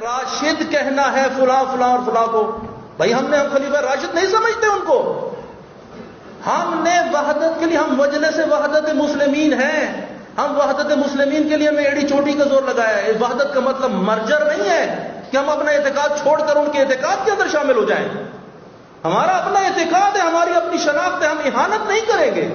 راشد کہنا ہے فلاں فلاں اور فلاں کو، بھائی ہم خلیفہ راشد نہیں سمجھتے ان کو. ہم نے وحدت کے لیے، ہم مجلس وحدت مسلمین ہیں، ہم وحدت مسلمین کے لیے ہمیں ایڑی چوٹی کا زور لگایا ہے. وحدت کا مطلب مرجر نہیں ہے کہ ہم اپنا اعتقاد چھوڑ کر ان کے اعتقاد کے اندر شامل ہو جائیں. ہمارا اپنا اعتقاد ہے، ہماری اپنی شناخت ہے، ہم اہانت نہیں کریں گے،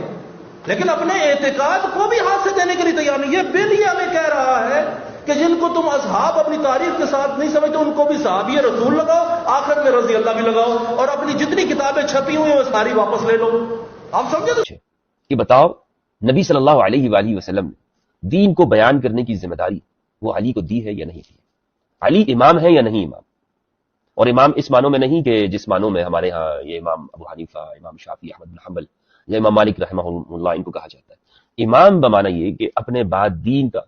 لیکن اپنے اعتقاد کو بھی ہاتھ سے دینے کے لیے تیار نہیں. یہ بل یہ ہمیں کہہ رہا ہے کہ جن کو تم اصحاب اپنی تعریف کے ساتھ نہیں سمجھتے ان کو بھی صحابی رسول لگاؤ، آخر میں رضی اللہ بھی لگاؤ، اور اپنی جتنی کتابیں چھپی ہوئی ہیں وہ ساری واپس لے لو. آپ سمجھے؟ کہ بتاؤ نبی صلی اللہ علیہ وآلہ وسلم نے دین کو بیان کرنے کی ذمہ داری وہ علی کو دی ہے یا نہیں دی؟ علی امام ہے یا نہیں امام؟ اور امام اس معنوں میں نہیں کہ جس معنوں میں ہمارے ہاں یہ امام ابو حنیفہ، امام شافعی، احمد بن حنبل یا امام مالک رحمہ اللہ ان کو کہا جاتا ہے. امام بمعنی یہ کہ اپنے بعد دین کا،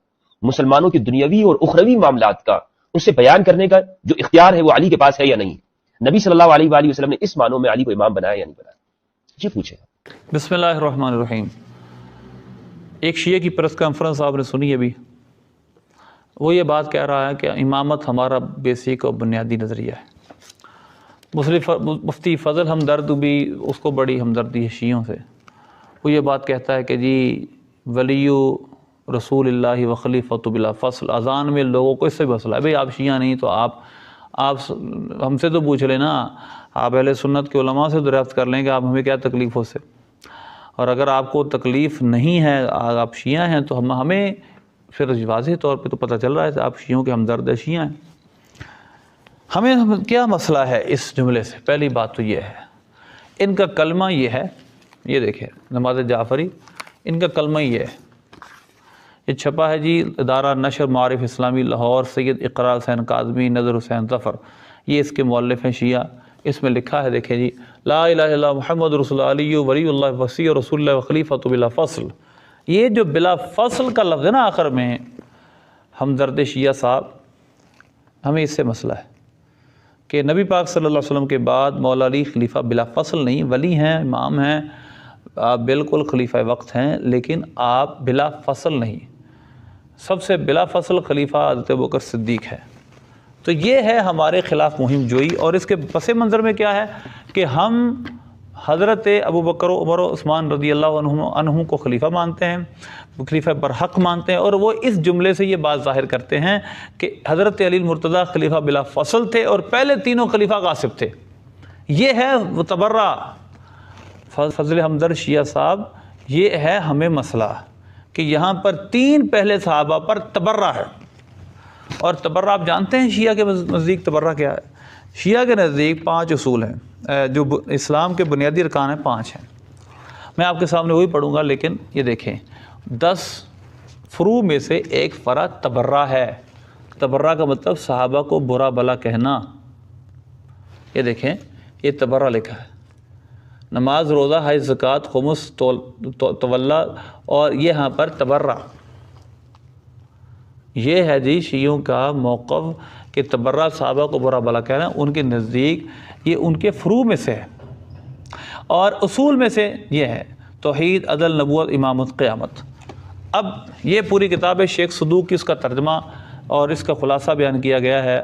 مسلمانوں کی دنیاوی اور اخروی معاملات کا اسے بیان کرنے کا جو اختیار ہے وہ علی کے پاس ہے یا نہیں؟ نبی صلی اللہ علیہ وآلہ وسلم نے اس معنوں میں علی کو امام بنایا یا نہیں بنایا؟ یہ پوچھے. بسم اللہ الرحمن الرحیم. ایک شیعہ کی پریس کانفرنس آپ نے سنی ابھی، وہ یہ بات کہہ رہا ہے کہ امامت ہمارا بیسک اور بنیادی نظریہ ہے. مفتی فضل ہمدرد بھی اس کو بڑی ہمدردی ہے شیعوں سے. وہ یہ بات کہتا ہے کہ جی ولی رسول اللہ و خلیفۃ بلا فصل، اذان میں لوگوں کو اس سے مسئلہ ہے. بھئی آپ شیعہ نہیں تو آپ ہم سے تو پوچھ لیں نا، آپ اہل سنت کے علماء سے دریافت کر لیں کہ آپ ہمیں کیا تکلیف ہو سے. اور اگر آپ کو تکلیف نہیں ہے، آپ شیعہ ہیں، تو ہمیں پھر واضح طور پہ تو پتہ چل رہا ہے کہ آپ شیعوں کے ہمدرد شیعہ ہیں. ہمیں کیا مسئلہ ہے اس جملے سے؟ پہلی بات تو یہ ہے، ان کا کلمہ یہ ہے، یہ دیکھیں نماز جعفری، ان کا کلمہ یہ ہے، یہ چھپا ہے جی ادارہ نشر معارف اسلامی لاہور، سید اقرار حسین کاظمی، نظر حسین ظفر، یہ اس کے مؤلف ہیں شیعہ. اس میں لکھا ہے دیکھیں جی، لا الہ الا اللہ محمد رسول اللہ علی ولی اللہ وسیع رسول اللہ خلیفۃ بلا فصل. یہ جو بلا فصل کا لفظ ہے نا آخر میں، ہمدرد شیعہ صاحب، ہمیں اس سے مسئلہ ہے کہ نبی پاک صلی اللہ علیہ وسلم کے بعد مولا علی خلیفہ بلا فصل نہیں، ولی ہیں، امام ہیں، آپ بالکل خلیفہ وقت ہیں، لیکن آپ بلا فصل نہیں. سب سے بلا فصل خلیفہ حضرت ابوبکر صدیق ہے. تو یہ ہے ہمارے خلاف مہم جوئی. اور اس کے پس منظر میں کیا ہے کہ ہم حضرت ابوبکر و عمر و عثمان رضی اللہ عنہم کو خلیفہ مانتے ہیں، خلیفہ برحق مانتے ہیں، اور وہ اس جملے سے یہ بات ظاہر کرتے ہیں کہ حضرت علی المرتضیٰ خلیفہ بلا فصل تھے اور پہلے تینوں خلیفہ غاصب تھے. یہ ہے وہ تبرہ. فضل ہمدرد شیعہ صاحب، یہ ہے ہمیں مسئلہ کہ یہاں پر تین پہلے صحابہ پر تبرہ ہے. اور تبرہ آپ جانتے ہیں شیعہ کے نزدیک تبرہ کیا ہے؟ شیعہ کے نزدیک 5 اصول ہیں، جو اسلام کے بنیادی ارکان ہیں 5 ہیں. میں آپ کے سامنے وہی پڑھوں گا، لیکن یہ دیکھیں 10 فروع میں سے ایک فرع تبرہ ہے. تبرہ کا مطلب صحابہ کو برا بلا کہنا. یہ دیکھیں یہ تبرہ لکھا ہے، نماز، روزہ، حج، زکوٰۃ، خمس، تولا، اور یہ یہاں پر تبرہ. یہ ہے جی شیعوں کا موقف کہ تبرہ صحابہ کو برا بلا کہنا ان کے نزدیک یہ ان کے فروع میں سے ہے. اور اصول میں سے یہ ہے توحید، عدل، نبوت، امامت، قیامت. اب یہ پوری کتاب ہے شیخ صدوق کی، اس کا ترجمہ اور اس کا خلاصہ بیان کیا گیا ہے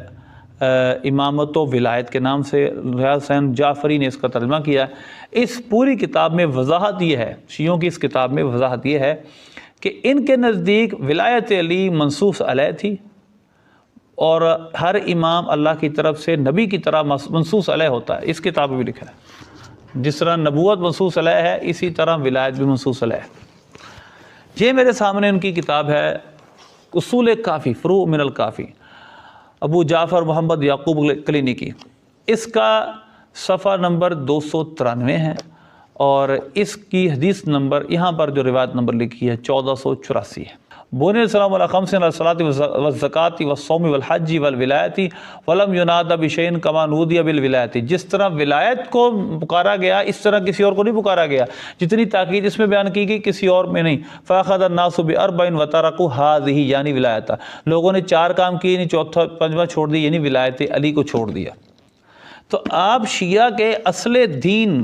امامت و ولایت کے نام سے. ریاض حسین جعفری نے اس کا ترجمہ کیا ہے. اس پوری کتاب میں وضاحت یہ ہے، شیعوں کی اس کتاب میں وضاحت یہ ہے کہ ان کے نزدیک ولایت علی منصوص علیہ تھی، اور ہر امام اللہ کی طرف سے نبی کی طرح منصوص علیہ ہوتا ہے. اس کتاب میں بھی لکھا ہے جس طرح نبوت منصوص علیہ ہے اسی طرح ولایت بھی منصوص علیہ ہے. یہ میرے سامنے ان کی کتاب ہے اصول کافی، فروع من الکافی، ابو جعفر محمد یعقوب کلینیکی. اس کا صفحہ نمبر 293 ہے، اور اس کی حدیث نمبر یہاں پر جو روایت نمبر لکھی ہے 1484 ہے. بنی السلام علی خمس علی الصلاۃ والزکوٰۃ والصوم والحج والولایۃ ولم ینادى بشیء کما نودی بالولایۃ. جس طرح ولایت کو پکارا گیا اس طرح کسی اور کو نہیں پکارا گیا، جتنی تاکید اس میں بیان کی گئی کسی اور میں نہیں. فاخذ الناس باربع وترکوا هذه یعنی ولایت. لوگوں نے 4 کام کیے، یعنی چوتھا 5واں چھوڑ دیا، یعنی ولایت علی کو چھوڑ دیا. تو آپ شیعہ کے اصل دین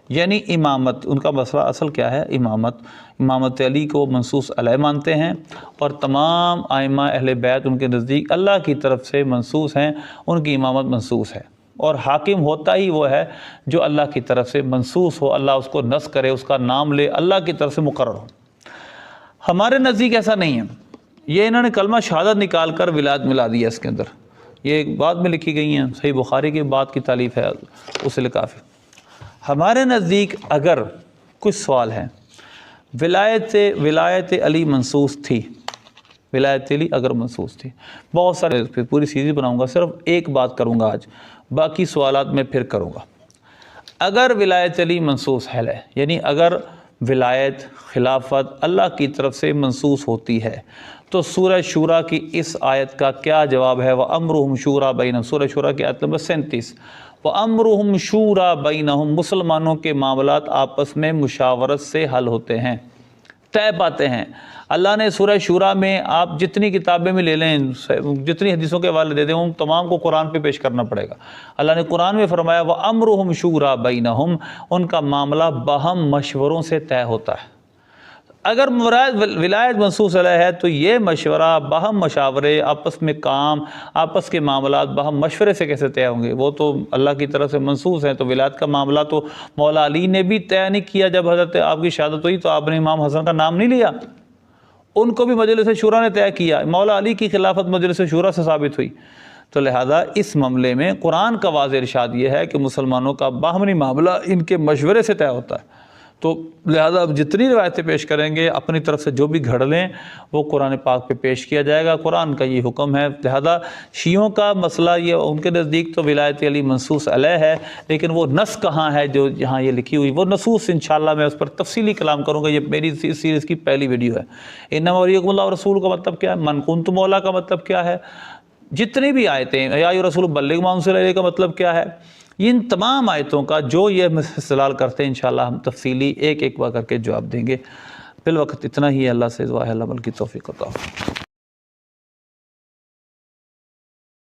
یعنی امامت، ان کا مسئلہ اصل کیا ہے؟ امامت علی کو منصوص علیہ مانتے ہیں، اور تمام ائمہ اہل بیت ان کے نزدیک اللہ کی طرف سے منصوص ہیں، ان کی امامت منصوص ہے، اور حاکم ہوتا ہی وہ ہے جو اللہ کی طرف سے منصوص ہو، اللہ اس کو نص کرے، اس کا نام لے، اللہ کی طرف سے مقرر ہو۔ ہمارے نزدیک ایسا نہیں ہے، یہ انہوں نے کلمہ شہادت نکال کر ولایت ملا دیا اس کے اندر، یہ بعد میں لکھی گئی ہیں، صحیح بخاری کی بات کی تالیف ہے اس لیے کافی۔ ہمارے نزدیک اگر کچھ سوال ہے، ولایت علی منصوص تھی، ولایت علی اگر منصوص تھی، بہت سارے پوری سیریز بناؤں گا، صرف ایک بات کروں گا آج، باقی سوالات میں پھر کروں گا۔ اگر ولایت علی منصوص ہے، یعنی اگر ولایت خلافت اللہ کی طرف سے منصوص ہوتی ہے، تو سورہ شورا کی اس آیت کا کیا جواب ہے؟ وَأَمْرُهُمْ شُورَىٰ بَيْنَهُمْ، سورہ شورا کی آیت نمبر 37، وَأَمْرُهُمْ شُورَىٰ بَيْنَهُمْ، مسلمانوں کے معاملات آپس میں مشاورت سے حل ہوتے ہیں، طے پاتے ہیں۔ اللہ نے سورہ شورا میں، آپ جتنی کتابیں میں لے لیں، جتنی حدیثوں کے حوالے دے دیں، ان تمام کو قرآن پہ پیش کرنا پڑے گا۔ اللہ نے قرآن میں فرمایا وَأَمْرُهُمْ شُورَىٰ بَيْنَهُمْ، ان کا معاملہ باہم مشوروں سے طے ہوتا ہے۔ اگر ولایت منصوص علیہ ہے تو یہ مشورہ، باہم مشاورے، آپس میں کام، آپس کے معاملات باہم مشورے سے کیسے طے ہوں گے؟ وہ تو اللہ کی طرف سے منصوص ہیں۔ تو ولایت کا معاملہ تو مولا علی نے بھی طے نہیں کیا، جب حضرت آپ کی شہادت ہوئی تو آپ نے امام حسن کا نام نہیں لیا، ان کو بھی مجلس شورا نے طے کیا، مولا علی کی خلافت مجلس شورا سے ثابت ہوئی۔ تو لہذا اس معاملے میں قرآن کا واضح ارشاد یہ ہے کہ مسلمانوں کا باہمی معاملہ ان کے مشورے سے طے ہوتا ہے۔ تو لہذا اب جتنی روایتیں پیش کریں گے، اپنی طرف سے جو بھی گھڑ لیں، وہ قرآن پاک پہ پیش کیا جائے گا، قرآن کا یہ حکم ہے۔ لہذا شیعوں کا مسئلہ یہ، ان کے نزدیک تو ولایت علی منصوص علیہ ہے، لیکن وہ نص کہاں ہے جو یہاں یہ لکھی ہوئی، وہ نصوص انشاءاللہ میں اس پر تفصیلی کلام کروں گا۔ یہ میری سیریز کی پہلی ویڈیو ہے۔ انما ولیکم اللہ رسول کا مطلب کیا ہے، من کنتم مولا کا مطلب کیا ہے، جتنی بھی آیتیں، یا ایھا رسول بلغ ما انزل الیک کا مطلب کیا ہے، ان تمام آیتوں کا جو یہ استدلال کرتے ہیں انشاءاللہ ہم تفصیلی ایک ایک بار کر کے جواب دیں گے۔ فی الوقت اتنا ہی ہے، اللہ سے دعا ہے اللہ عمل کی توفیق عطا فرمائے۔